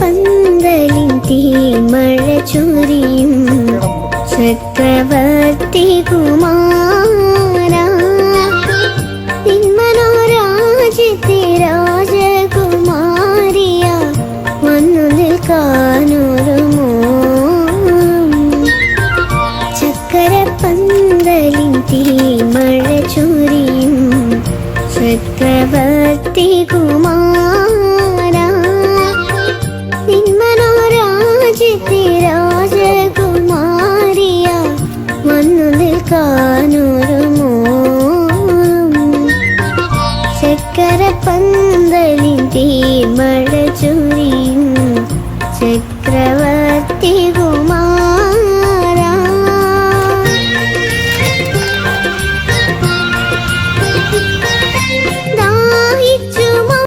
പന്തലിൻ തീമഴ ചൊരിയും ചക്രവർത്തി കുമാര നിന്മനോരാജ്യത്തെ രാജകുമാരിയ വന്നു നിൽക്കാനൊരുമോ ചക്രപന്തലിൻ തീമഴ ചൊരിയും ചക്രവർത്തി കുമാര നിന്മനോരാജ്യത്തെ രാജകുമാരിയ വന്നു നിൽക്കാനൊരുമോ ചക്രപന്തലിൻ തീമഴ ചൊരിയും